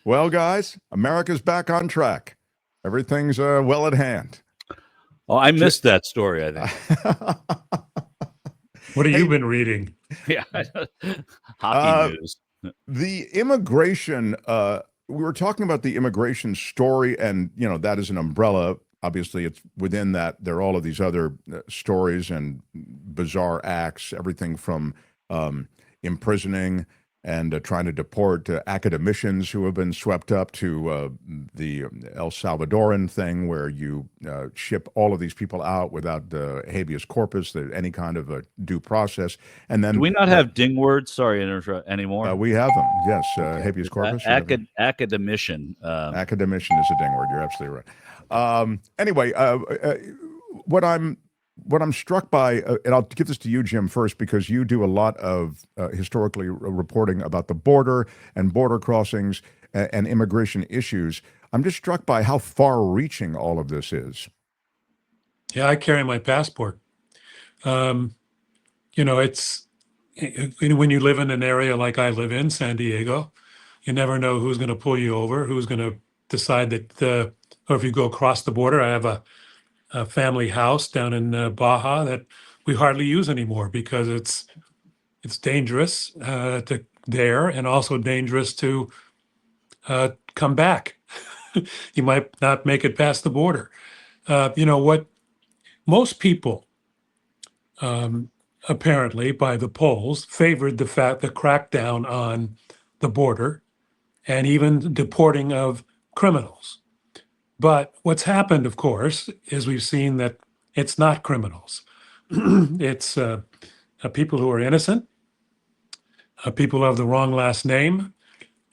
Well, guys, America's back on track. Everything's well at hand. Oh, I missed that story, I think. What have Hey, you been reading? Yeah. Hockey uh, news. the immigration, we were talking about the immigration story, and, that is an umbrella. Obviously, it's within that, there are all of these other stories and bizarre acts, everything from imprisoning and trying to deport academicians who have been swept up to the El Salvadoran thing where you ship all of these people out without habeas corpus, any kind of a due process. And then Do we not have ding words? Sorry, anymore. we have them. Yes, Okay. habeas corpus. Academician. Academician is a ding word. You're absolutely right. Anyway, what I'm struck by, and I'll give this to you, Jim, first, because you do a lot of historically reporting about the border and border crossings and immigration issues. I'm just struck by how far-reaching all of this is. Yeah, I carry my passport. It's when you live in an area like I live in, San Diego, you never know who's going to pull you over, who's going to decide that, or if you go across the border. I have a family house down in Baja that we hardly use anymore because it's dangerous to there and also dangerous to come back. You might not make it past the border. What most people apparently by the polls favored the crackdown on the border and even deporting of criminals. But what's happened, of course, is we've seen that it's not criminals. It's people who are innocent, people who have the wrong last name,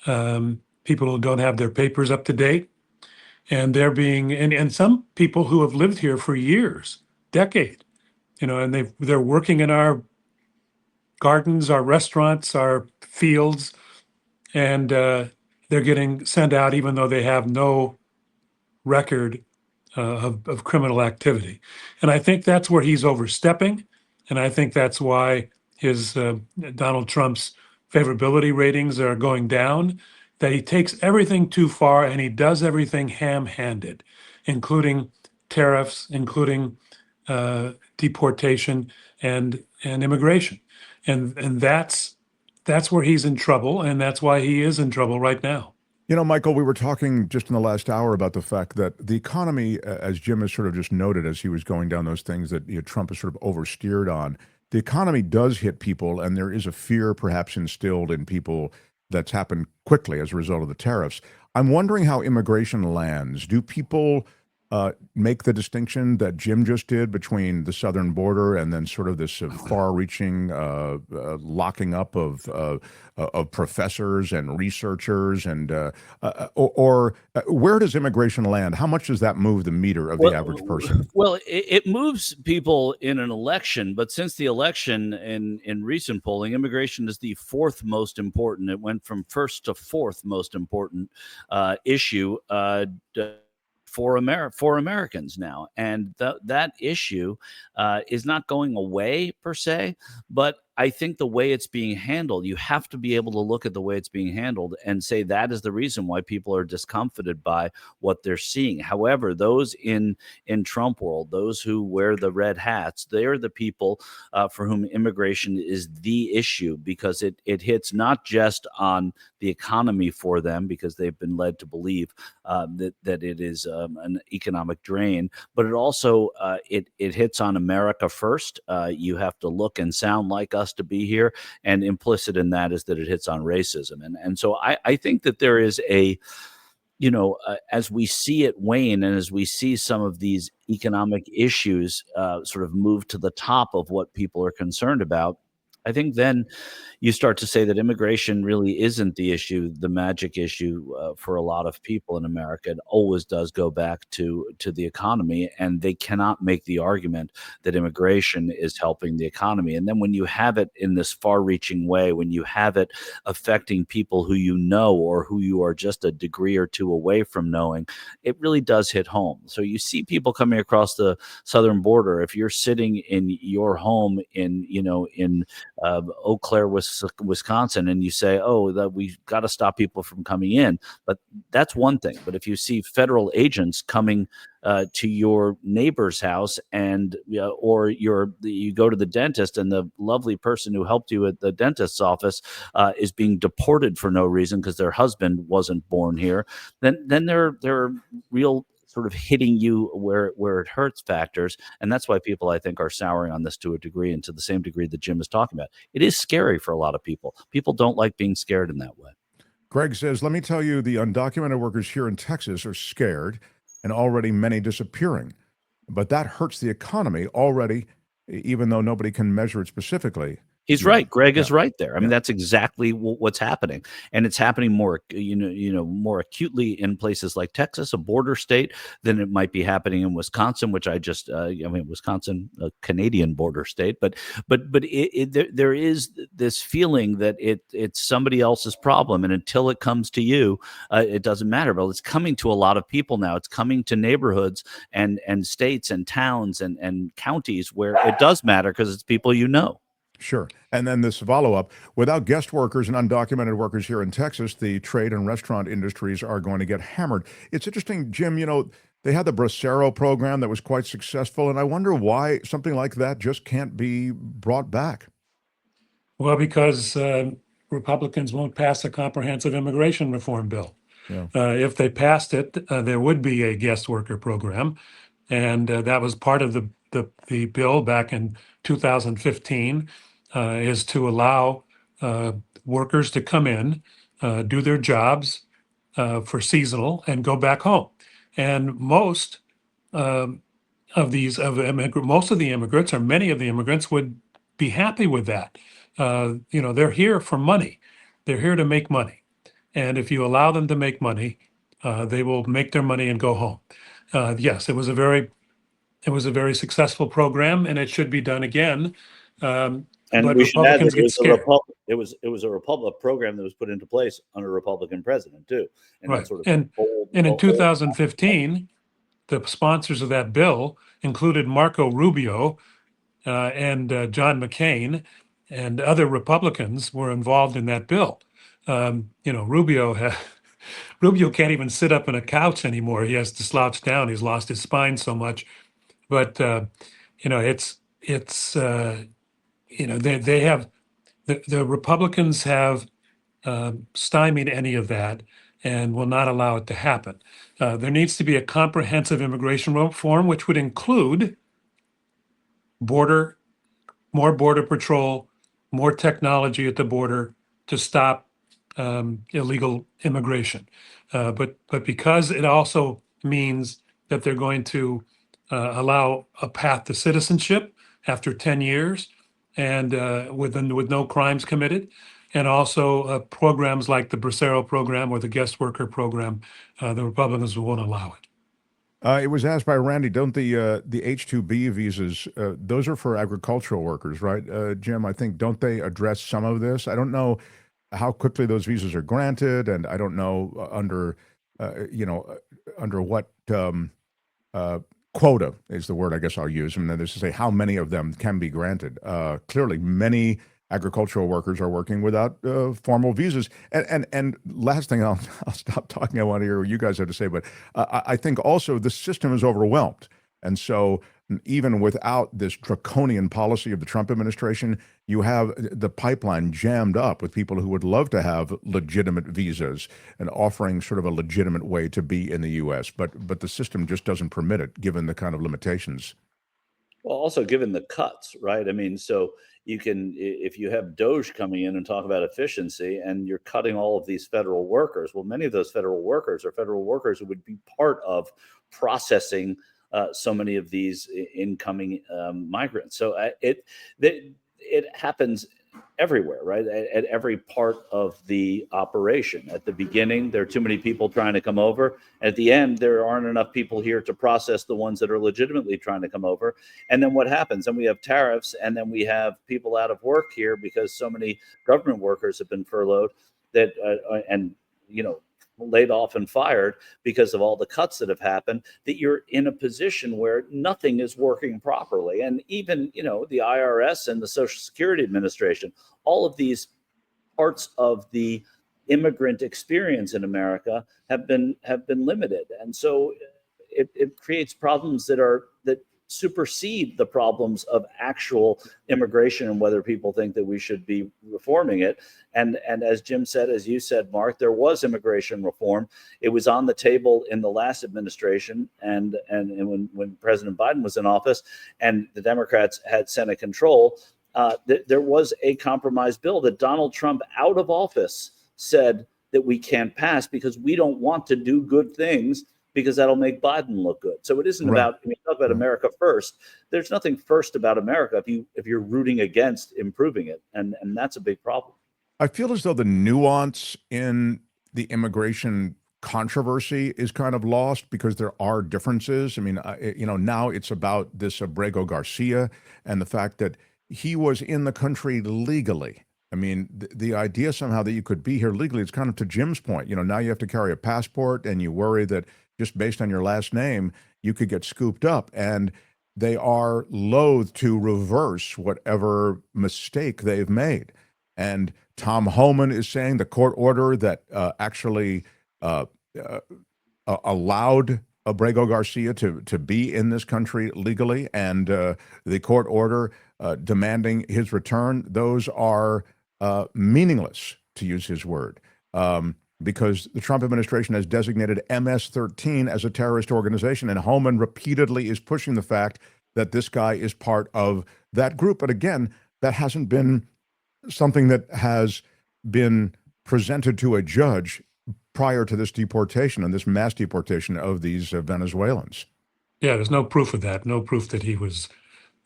people who don't have their papers up to date, and they're being and some people who have lived here for years, decade, and they're working in our gardens, our restaurants, our fields, and they're getting sent out even though they have no record of criminal activity. And I think that's where he's overstepping, and I think that's why his Donald Trump's favorability ratings are going down. That he takes everything too far and he does everything ham-handed, including tariffs, including deportation and immigration, and that's where he's in trouble, and that's why he is in trouble right now. Michael, we were talking just in the last hour about the fact that the economy, as Jim has sort of just noted as he was going down those things that Trump has sort of oversteered on, the economy does hit people, and there is a fear perhaps instilled in people that's happened quickly as a result of the tariffs. I'm wondering how immigration lands. Do people make the distinction that Jim just did between the southern border and then sort of this far-reaching locking up of professors and researchers, and or where does immigration land? How much does that move the meter of the average person? Well, it moves people in an election, but since the election in recent polling, immigration is the fourth most important. It went from first to fourth most important issue for Americans now, and that issue is not going away per se, but I think the way it's being handled, you have to be able to look at the way it's being handled and say that is the reason why people are discomfited by what they're seeing. However, those in Trump world, those who wear the red hats, they're the people for whom immigration is the issue, because it hits not just on the economy for them, because they've been led to believe that it is an economic drain, but it also it hits on America first. You have to look and sound like us to be here, and implicit in that is that it hits on racism, and so I think that there is a as we see it wane, and as we see some of these economic issues sort of move to the top of what people are concerned about, I think then you start to say that immigration really isn't the issue, the magic issue for a lot of people in America. It always does go back to the economy, and they cannot make the argument that immigration is helping the economy. And then when you have it in this far-reaching way, when you have it affecting people who you know or who you are just a degree or two away from knowing, it really does hit home. So you see people coming across the southern border. If you're sitting in your home in Eau Claire, Wisconsin, and you say, "Oh, that we've got to stop people from coming in," but that's one thing. But if you see federal agents coming to your neighbor's house, and or you go to the dentist, and the lovely person who helped you at the dentist's office is being deported for no reason because their husband wasn't born here, then they're real sort of hitting you where it hurts factors. And that's why people, I think, are souring on this to a degree, and to the same degree that Jim is talking about. It is scary for a lot of people. People don't like being scared in that way. Greg says, let me tell you, the undocumented workers here in Texas are scared and already many disappearing. But that hurts the economy already, even though nobody can measure it specifically. He's Yeah. right. Greg is Yeah. right there. I mean, Yeah. that's exactly what's happening, and it's happening more, more acutely in places like Texas, a border state, than it might be happening in Wisconsin, which Wisconsin, a Canadian border state, but there is this feeling that it's somebody else's problem, and until it comes to you, it doesn't matter. But it's coming to a lot of people now. It's coming to neighborhoods and states and towns and counties where it does matter because it's people you know. Sure. And then this follow-up, without guest workers and undocumented workers here in Texas, the trade and restaurant industries are going to get hammered. It's interesting, Jim, they had the Bracero program that was quite successful, and I wonder why something like that just can't be brought back. Well, because Republicans won't pass a comprehensive immigration reform bill. Yeah. If they passed it, there would be a guest worker program, and that was part of the bill back in 2015, is to allow workers to come in, do their jobs for seasonal, and go back home. And most of these most of the immigrants, or many of the immigrants, would be happy with that. They're here for money. They're here to make money, and if you allow them to make money, they will make their money and go home. Yes, it was a very successful program, and it should be done again. And but we should add Republicans that get scared. it was a Republic program that was put into place under a Republican president too. And Right. that sort of And in 2015, the sponsors of that bill included Marco Rubio and John McCain, and other Republicans were involved in that bill. Rubio Rubio can't even sit up in a couch anymore. He has to slouch down. He's lost his spine so much. But they have the Republicans have stymied any of that and will not allow it to happen. There needs to be a comprehensive immigration reform, which would include more border patrol, more technology at the border to stop illegal immigration. But because it also means that they're going to allow a path to citizenship after 10 years, and with no crimes committed, and also programs like the Bracero program or the guest worker program, the Republicans won't allow it. It was asked by Randy, don't the H-2B visas, those are for agricultural workers, right, Jim? I think, don't they address some of this? I don't know how quickly those visas are granted, and I don't know under what quota is the word I guess I'll use. And then this to say how many of them can be granted. Clearly, many agricultural workers are working without formal visas. And last thing, I'll stop talking. I want to hear what you guys have to say. But I think also the system is overwhelmed. And so even without this draconian policy of the Trump administration, you have the pipeline jammed up with people who would love to have legitimate visas and offering sort of a legitimate way to be in the U.S. But the system just doesn't permit it, given the kind of limitations. Well, also given the cuts, right? I mean, so you can, if you have Doge coming in and talk about efficiency, and you're cutting all of these federal workers, well, many of those federal workers are federal workers who would be part of processing so many of these incoming migrants. So it happens everywhere, right? At every part of the operation. At the beginning, there are too many people trying to come over. At the end, there aren't enough people here to process the ones that are legitimately trying to come over. And then what happens? And we have tariffs, and then we have people out of work here because so many government workers have been furloughed that, laid off and fired because of all the cuts that have happened, that you're in a position where nothing is working properly. And even, the IRS and the Social Security Administration, all of these parts of the immigrant experience in America have been limited. And so it creates problems that supersede the problems of actual immigration and whether people think that we should be reforming it. And as Jim said, as you said, Mark, there was immigration reform. It was on the table in the last administration and when President Biden was in office and the Democrats had Senate control, there was a compromise bill that Donald Trump, out of office, said that we can't pass because we don't want to do good things because that'll make Biden look good. So it isn't Right. about, when you talk about America first, there's nothing first about America if you're rooting against improving it. And that's a big problem. I feel as though the nuance in the immigration controversy is kind of lost because there are differences. I mean, now it's about this Abrego Garcia and the fact that he was in the country legally. I mean, the idea somehow that you could be here legally, it's kind of to Jim's point. Now you have to carry a passport and you worry that just based on your last name, you could get scooped up. And they are loath to reverse whatever mistake they've made. And Tom Homan is saying the court order that actually allowed Abrego Garcia to be in this country legally, and the court order demanding his return, those are meaningless, to use his word, because the Trump administration has designated MS-13 as a terrorist organization, and Homan repeatedly is pushing the fact that this guy is part of that group. But again, that hasn't been something that has been presented to a judge prior to this deportation and this mass deportation of these Venezuelans. Yeah, there's no proof of that. No proof that he was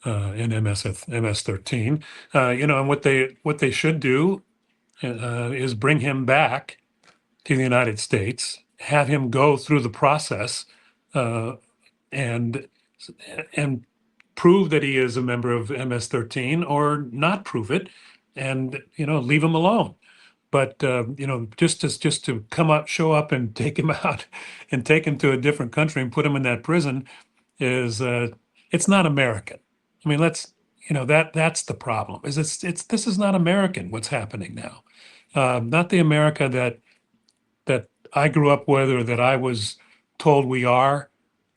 in MS-13. And what they should do is bring him back to the United States, have him go through the process, and prove that he is a member of MS-13, or not prove it, and leave him alone. But just to come up, show up, and take him out, and take him to a different country and put him in that prison is it's not American. I mean, that's the problem. This is not American. What's happening now? Not the America that I grew up with, or that I was told we are,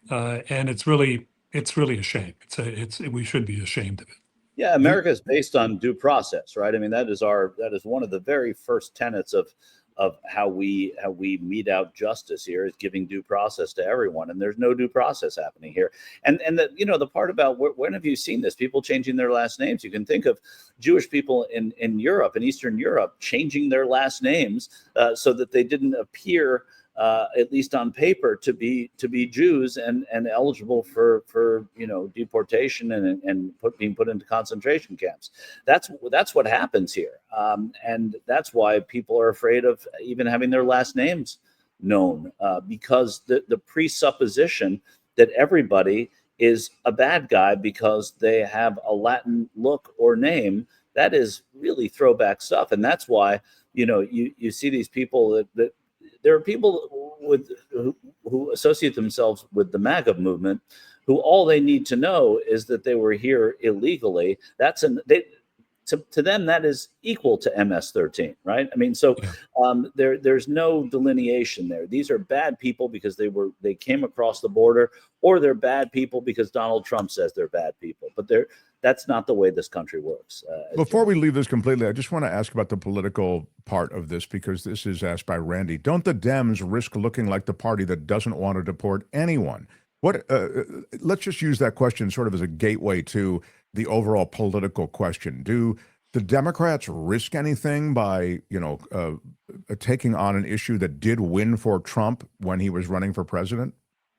and it's really a shame. We should be ashamed of it. Yeah, America is based on due process, right? I mean, that is one of the very first tenets of how we mete out justice here, is giving due process to everyone, and there's no due process happening here. And the part about when have you seen this? People changing their last names. You can think of Jewish people in Europe, in Eastern Europe, changing their last names so that they didn't appear, at least on paper, to be Jews and eligible for deportation and being put into concentration camps. That's what happens here, and that's why people are afraid of even having their last names known, because the presupposition that everybody is a bad guy because they have a Latin look or name, that is really throwback stuff. And that's why you see these people that there are people who associate themselves with the MAGA movement, who all they need to know is that they were here illegally. To them, that is equal to MS-13, right? I mean, so there's no delineation there. These are bad people because they came across the border, or they're bad people because Donald Trump says they're bad people. But that's not the way this country works. Before we leave this completely, I just want to ask about the political part of this, because this is asked by Randy. Don't the Dems risk looking like the party that doesn't want to deport anyone? Let's just use that question sort of as a gateway to the overall political question. Do the Democrats risk anything by, taking on an issue that did win for Trump when he was running for president?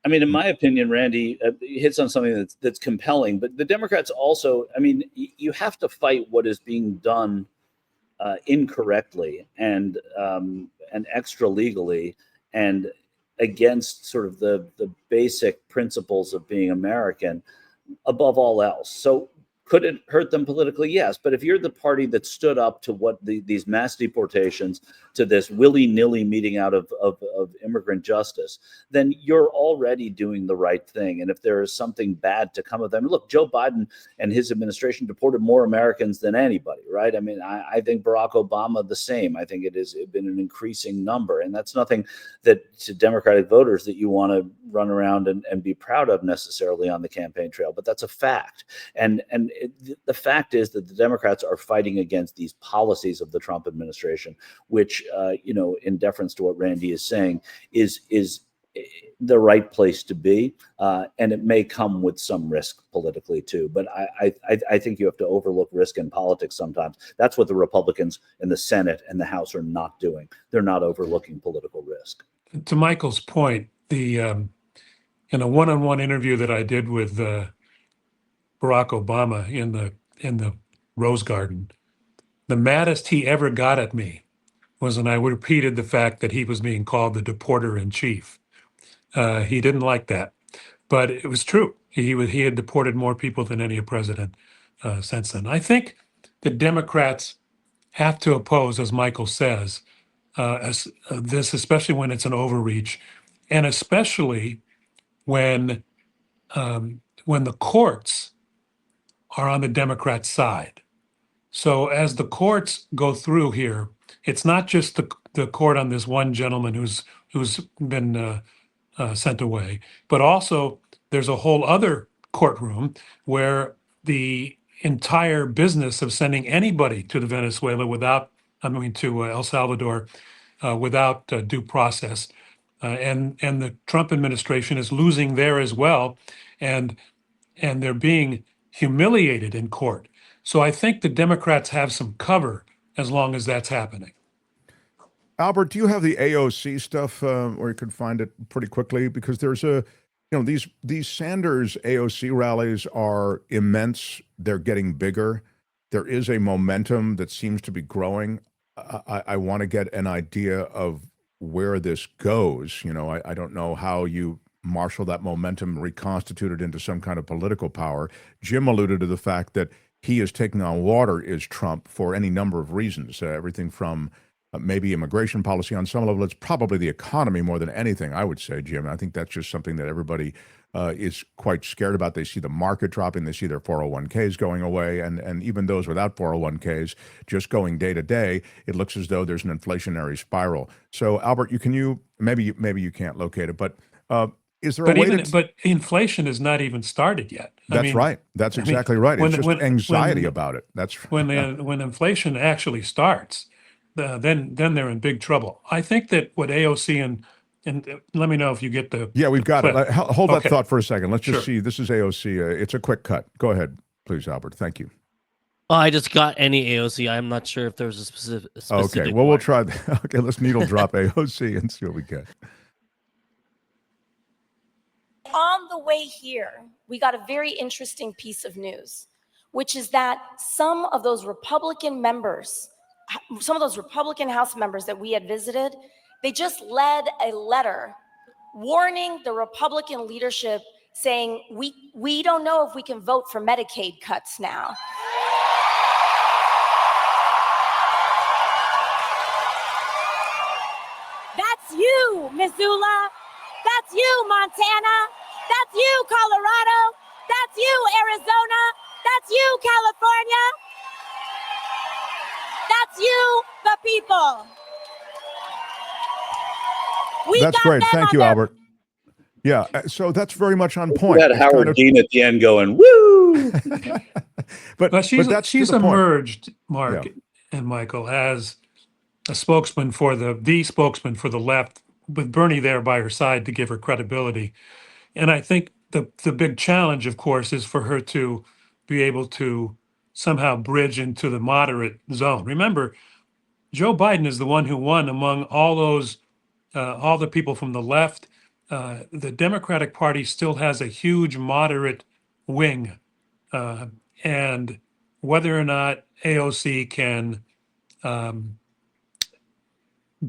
I mean, in my opinion, Randy hits on something that's compelling. But the Democrats also, I mean, you have to fight what is being done incorrectly and extra legally, and against sort of the basic principles of being American above all else. So Could it hurt them politically? Yes. But if you're the party that stood up to what these mass deportations, to this willy-nilly meeting out of immigrant justice, then you're already doing the right thing. And if there is something bad to come of them, look, Joe Biden and his administration deported more Americans than anybody, right? I mean, I think Barack Obama the same. I think it has been an increasing number. And that's nothing that to Democratic voters that you want to run around and be proud of necessarily on the campaign trail. But that's a fact. And the fact is that the Democrats are fighting against these policies of the Trump administration, which, in deference to what Randy is saying, is the right place to be. And it may come with some risk politically too. But I think you have to overlook risk in politics sometimes. That's what the Republicans in the Senate and the House are not doing. They're not overlooking political risk. To Michael's point, in a one-on-one interview that I did with Barack Obama in the Rose Garden, the maddest he ever got at me was when I repeated the fact that he was being called the deporter in chief. He didn't like that, but it was true. He had deported more people than any president since then. I think the Democrats have to oppose, as Michael says, this, especially when it's an overreach, and especially when the courts are on the Democrat side. So as the courts go through here, it's not just the court on this one gentleman who's been sent away, but also there's a whole other courtroom where the entire business of sending anybody to Venezuela to El Salvador without due process, and the Trump administration is losing there as well, and they're being humiliated in court. So I think the Democrats have some cover as long as that's happening. Albert, do you have the AOC stuff where you could find it pretty quickly? Because there's these Sanders AOC rallies are immense. They're getting bigger. There is a momentum that seems to be growing. I want to get an idea of where this goes. I don't know how you marshal that momentum, reconstitute it into some kind of political power. Jim alluded to the fact that he is taking on water is Trump for any number of reasons, everything from maybe immigration policy on some level. It's probably the economy more than anything, I would say, Jim. I think that's just something that everybody is quite scared about. They see the market dropping. They see their 401ks going away. And even those without 401ks, just going day to day, it looks as though there's an inflationary spiral. So, Albert, maybe you can't locate it, but is there a way But inflation has not even started yet. That's right. That's exactly right. It's just anxiety about it. That's when inflation actually starts, then they're in big trouble. I think that what AOC and let me know if you get the we've got clip. it. Hold that Okay. thought for a second. Let's just Sure. see. This is AOC. It's a quick cut. Go ahead, please, Albert. Thank you. I just got any AOC. I'm not sure if there's a specific Okay. Well, we'll try that. Okay. Let's needle drop AOC and see what we get. On the way here, we got a very interesting piece of news, which is that some of those Republican House members that we had visited, they just led a letter warning the Republican leadership, saying, we don't know if we can vote for Medicaid cuts now. That's you, Missoula. That's you, Montana. That's you, Colorado. That's you, Arizona. That's you, California. That's you, the people. That's great. Thank you, Albert. Yeah, so that's very much on point. That Howard Dean at the end going, woo! but she's emerged, Mark and Michael, as a spokesman for the spokesman for the left, with Bernie there by her side to give her credibility. And I think the big challenge, of course, is for her to be able to somehow bridge into the moderate zone. Remember, Joe Biden is the one who won among all the people from the left. The Democratic Party still has a huge moderate wing. And whether or not AOC can,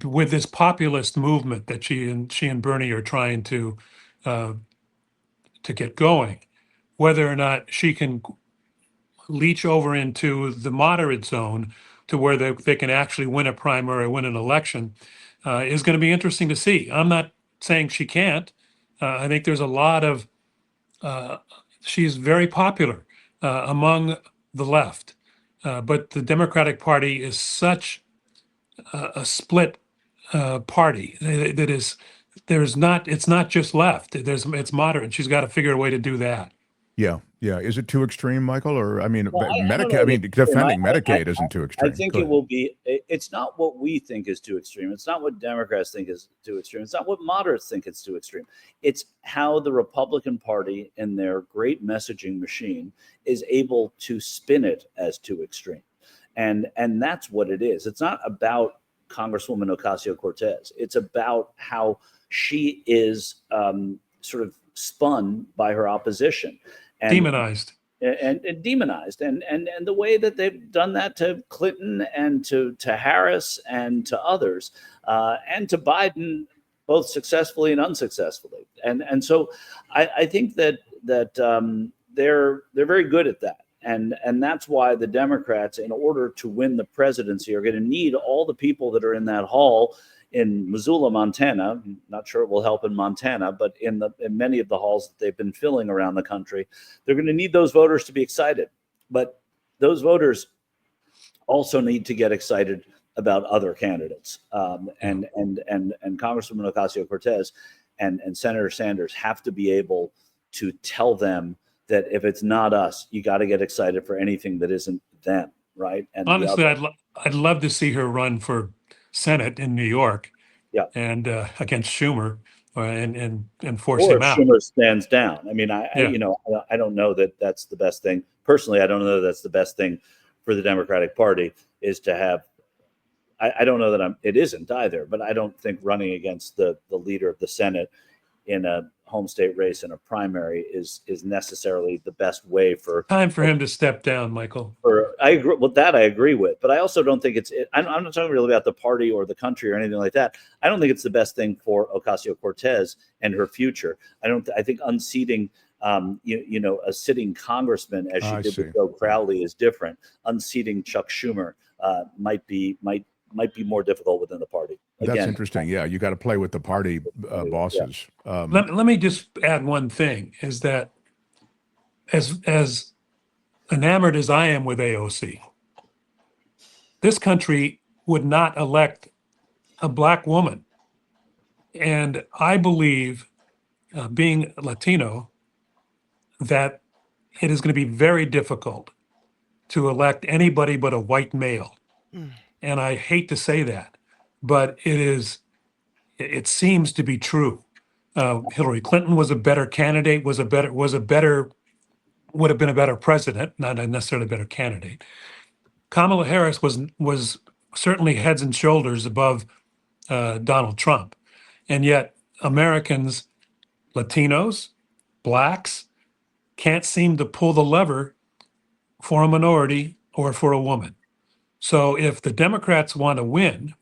with this populist movement that she and Bernie are trying to get going, whether or not she can leach over into the moderate zone to where they can actually win a primary or win an election is going to be interesting to see. I'm not saying she can't. I think there's a lot of, she's very popular among the left. But the Democratic Party is such a split party that is, it's not just left. It's moderate. She's got to figure a way to do that. Yeah, yeah. Is it too extreme, Michael? Or I mean, Well, I don't Medicaid. know I if mean, it's extreme. defending Medicaid isn't too I extreme. think Go it ahead. will be. It's not what we think is too extreme. It's not what Democrats think is too extreme. It's not what moderates think is too extreme. It's how the Republican Party, in their great messaging machine, is able to spin it as too extreme, and that's what it is. It's not about Congresswoman Ocasio-Cortez. It's about how she is sort of spun by her opposition. And Demonized. and demonized, and the way that they've done that to Clinton and to Harris and to others, and to Biden, both successfully and unsuccessfully. And so I think that they're very good at that. And that's why the Democrats, in order to win the presidency, are going to need all the people that are in that hall in Missoula, Montana. I'm not sure it will help in Montana, but in many of the halls that they've been filling around the country, they're going to need those voters to be excited. But those voters also need to get excited about other candidates. And Congresswoman Ocasio-Cortez and Senator Sanders have to be able to tell them that if it's not us, you got to get excited for anything that isn't them, right? And honestly, I'd love to see her run for Senate in New York, yeah, and against Schumer, and force or him if out. Schumer stands down. I mean, Yeah. I don't know that that's the best thing. Personally, I don't know that that's the best thing for the Democratic Party is to have. I don't know that it isn't either, but I don't think running against the leader of the Senate in a home state race in a primary is necessarily the best way for Time for him to step down, Michael. I agree with that. I agree with, but I also don't think I'm not talking really about the party or the country or anything like that. I don't think it's the best thing for Ocasio-Cortez and her future. I think unseating, a sitting congressman as she did with Joe Crowley is different. Unseating Chuck Schumer might be more difficult within the party. That's Again, interesting. Yeah, you got to play with the party bosses. Yeah. Let me just add one thing: is that as enamored as I am with AOC, this country would not elect a black woman, and I believe, being Latino, that it is going to be very difficult to elect anybody but a white male. And I hate to say that, but it seems to be true. Hillary Clinton was a better candidate, would have been a better president, not necessarily a better candidate. Kamala Harris was certainly heads and shoulders above Donald Trump. And yet Americans, Latinos, blacks, can't seem to pull the lever for a minority or for a woman. So if the Democrats want to win,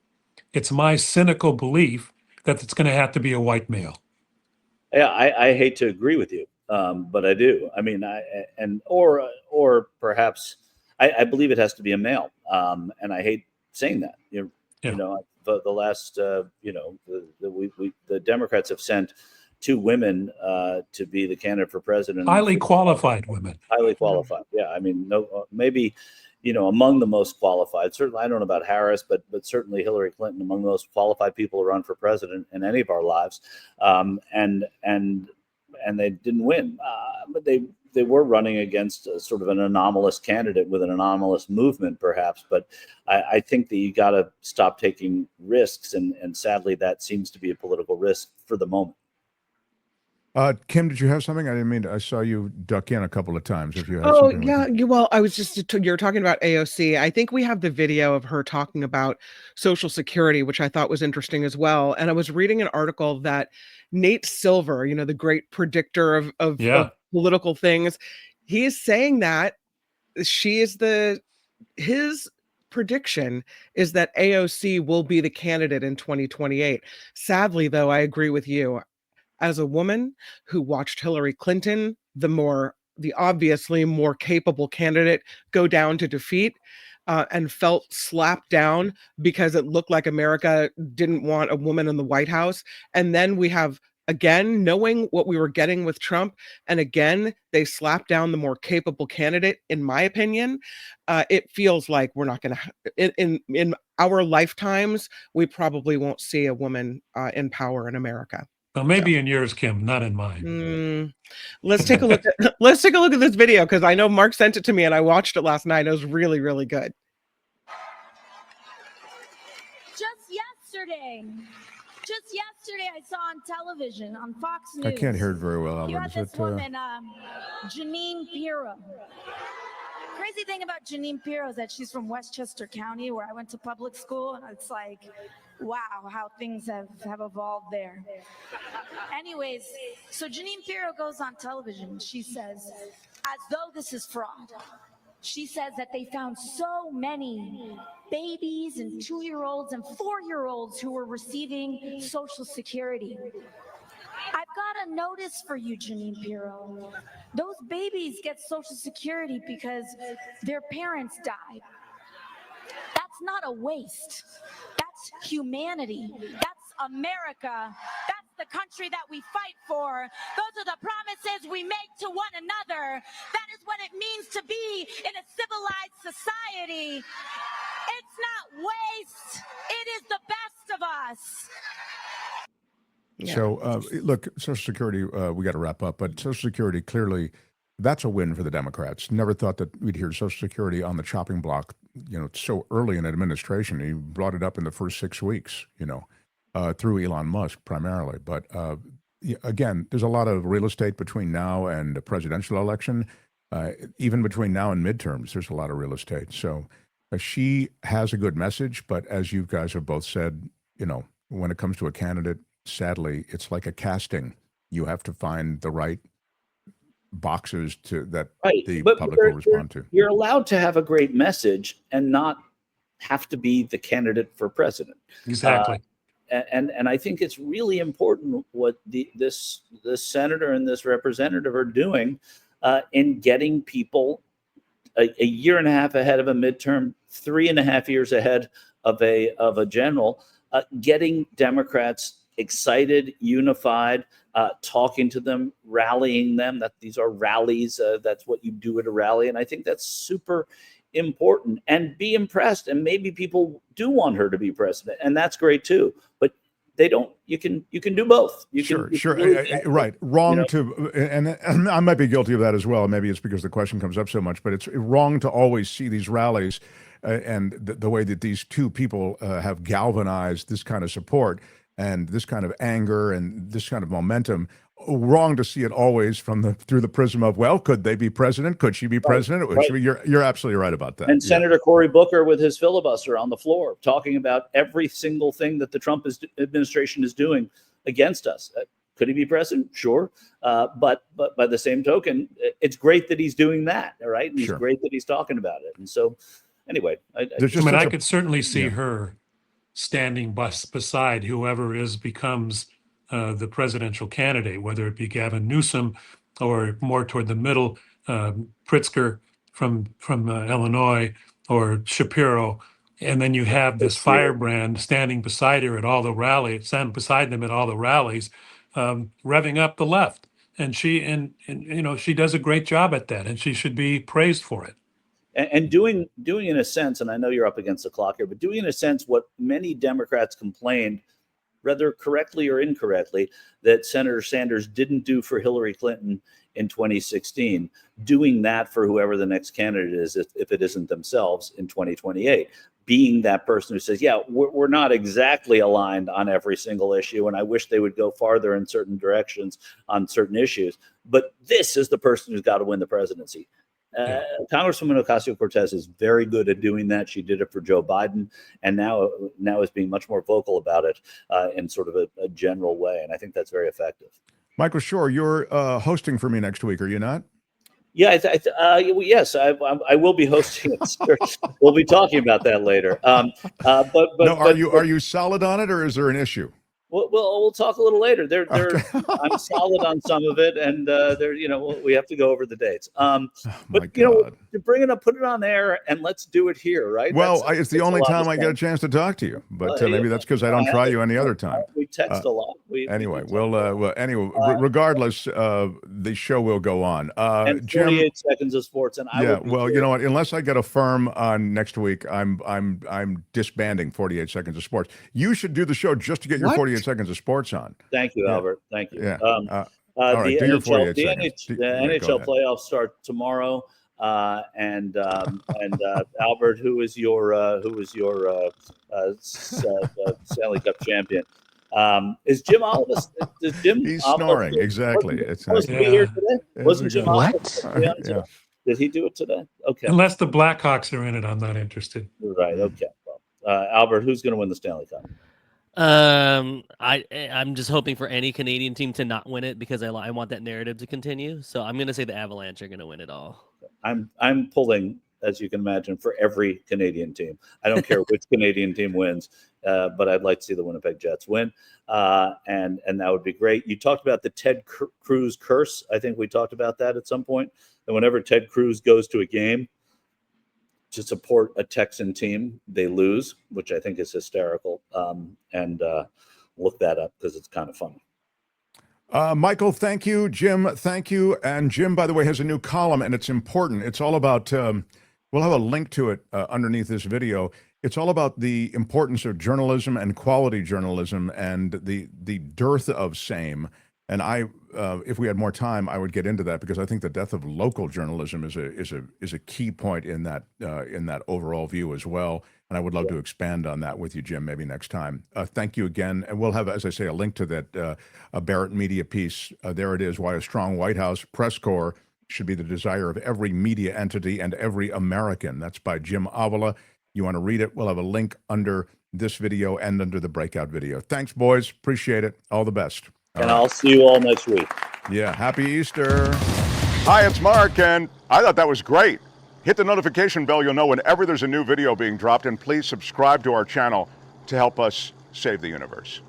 it's my cynical belief that it's going to have to be a white male. Yeah, I hate to agree with you, but I do. I mean, or perhaps I believe it has to be a male, and I hate saying that. You know, the last the Democrats have sent 2 women to be the candidate for president. Highly qualified women. Highly qualified. Yeah, I mean, maybe. Among the most qualified. Certainly, I don't know about Harris, but certainly Hillary Clinton among the most qualified people to run for president in any of our lives, and they didn't win, but they were running against a sort of an anomalous candidate with an anomalous movement, perhaps. But I think that you got to stop taking risks, and sadly, that seems to be a political risk for the moment. Kim, did you have something? I didn't mean to, I saw you duck in a couple of times. If you had Oh, something. yeah. Well, I was you're talking about AOC. I think we have the video of her talking about Social Security, which I thought was interesting as well. And I was reading an article that Nate Silver, the great predictor of political things, he is saying that his prediction is that AOC will be the candidate in 2028. Sadly, though, I agree with you. As a woman who watched Hillary Clinton, the more the obviously more capable candidate go down to defeat, and felt slapped down because it looked like America didn't want a woman in the White House. And then we have, again, knowing what we were getting with Trump, and again, they slapped down the more capable candidate, in my opinion. It feels like we're not going to, in our lifetimes, we probably won't see a woman in power in America. Well, maybe in yours, Kim, not in mine. Let's take a look at let's take a look at this video, because I know Mark sent it to me and I watched it last night. It was really, really good. Just yesterday, I saw on television, on Fox News. I can't hear it very well, Albert. You had Is this it, woman, Jeanine Pirro. Crazy thing about Jeanine Pirro is that she's from Westchester County, where I went to public school, and it's like, wow, how things have evolved there. Anyways, so Jeanine Pirro goes on television. She says, as though this is fraud, she says that they found so many babies and 2-year-olds and 4-year-olds who were receiving Social Security. I've got a notice for you, Jeanine Pirro. Those babies get Social Security because their parents died. That's not a waste. That's humanity. That's America. That's the country that we fight for. Those are the promises we make to one another. That is what it means to be in a civilized society. It's not waste. It is the best of us. So, look, Social Security, we got to wrap up, but Social Security, clearly, that's a win for the Democrats. Never thought that we'd hear Social Security on the chopping block, so early in administration. He brought it up in the first 6 weeks, through Elon Musk primarily. But again, there's a lot of real estate between now and the presidential election. Even between now and midterms, there's a lot of real estate. So she has a good message, but as you guys have both said, when it comes to a candidate, sadly, it's like a casting. You have to find the right boxes that the public will respond to. You're allowed to have a great message and not have to be the candidate for president. Exactly. And I think it's really important what this senator and this representative are doing in getting people a year and a half ahead of a midterm, 3.5 years ahead of a general, getting Democrats excited, unified, talking to them, rallying them. That these are rallies. That's what you do at a rally, and I think that's super important. And be impressed. And maybe people do want her to be president, and that's great too. But they don't. You can do both. Sure. Right. Wrong to, and I might be guilty of that as well. Maybe it's because the question comes up so much, but it's wrong to always see these rallies and the way that these two people have galvanized this kind of support and this kind of anger and this kind of momentum. Wrong to see it always through the prism of, well, could they be president? Could she be president? Right. You're absolutely right about that. And Senator Cory Booker with his filibuster on the floor, talking about every single thing that the Trump administration is doing against us. Could he be president? Sure. But by the same token, it's great that he's doing that. All right. And it's great that he's talking about it. And so anyway, I could certainly see her standing beside whoever becomes the presidential candidate, whether it be Gavin Newsom or more toward the middle, Pritzker from Illinois, or Shapiro, and then you have this firebrand standing beside her at all the rallies, standing beside them at all the rallies, revving up the left, and she does a great job at that, and she should be praised for it. And doing in a sense, and I know you're up against the clock here, but doing in a sense what many Democrats complained, whether correctly or incorrectly, that Senator Sanders didn't do for Hillary Clinton in 2016, doing that for whoever the next candidate is, if it isn't themselves, in 2028. Being that person who says, yeah, we're not exactly aligned on every single issue, and I wish they would go farther in certain directions on certain issues, but this is the person who's got to win the presidency. Congresswoman Ocasio-Cortez is very good at doing that. She did it for Joe Biden, and now is being much more vocal about it in sort of a general way, and I think that's very effective. Michael Shure, you're hosting for me next week, are you not? Yeah, yes, I will be hosting it. We'll be talking about that later. But are you solid on it, or is there an issue? We'll talk a little later. Okay. I'm solid on some of it, and we have to go over the dates. My But God. to bring it up, put it on air, and let's do it here, right? Well, it's the takes a only lot of time I get a sense. chance to talk to you, but Yeah, maybe that's because I don't try you any other time. We text a lot. We Anyway, do text a lot. anyway, regardless, the show will go on. And Jim, 48 seconds of sports, and I yeah, will be well, here. you know what? Unless I get a firm on next week, I'm disbanding 48 Seconds of Sports. You should do the show just to get your What? 48 Seconds of Sports on. Thank you, Yeah. Albert. Thank you. Yeah. All right, The do your NHL, 48 the seconds. the Yeah, go NHL ahead. playoffs start tomorrow. And Albert, who is your Stanley Cup champion? Is Jim Oliver? Is Jim? He's Oliver snoring. Exactly. Wasn't It's supposed to be Yeah. here today? Wasn't Jim What? Oliver supposed to be on today? Did he do it today? Okay. Unless the Blackhawks are in it, I'm not interested. Right. Okay. Well, Albert, who's going to win the Stanley Cup? I'm just hoping for any Canadian team to not win it because I want that narrative to continue. So I'm gonna say the Avalanche are gonna win it all. I'm pulling, as you can imagine, for every Canadian team. I don't care which Canadian team wins, but I'd like to see the Winnipeg Jets win, and that would be great. You talked about the Ted Cruz curse. I think we talked about that at some point. And whenever Ted Cruz goes to a game to support a Texan team, they lose, which I think is hysterical. And look that up because it's kind of funny. Michael, thank you. Jim, thank you. And Jim, by the way, has a new column, and it's important. It's all about, we'll have a link to it underneath this video. It's all about the importance of journalism and quality journalism and the dearth of same. And if we had more time, I would get into that because I think the death of local journalism is a key point in that overall view as well. And I would love to expand on that with you, Jim, maybe next time. Thank you again. And we'll have, as I say, a link to that a Barrett Media piece. There it is, Why a Strong White House Press Corps Should Be the Desire of Every Media Entity and Every American. That's by Jim Avila. You want to read it? We'll have a link under this video and under the breakout video. Thanks, boys. Appreciate it. All the best. And I'll see you all next week. Yeah, happy Easter. Hi, it's Mark, and I thought that was great. Hit the notification bell. You'll know whenever there's a new video being dropped, and please subscribe to our channel to help us save the universe.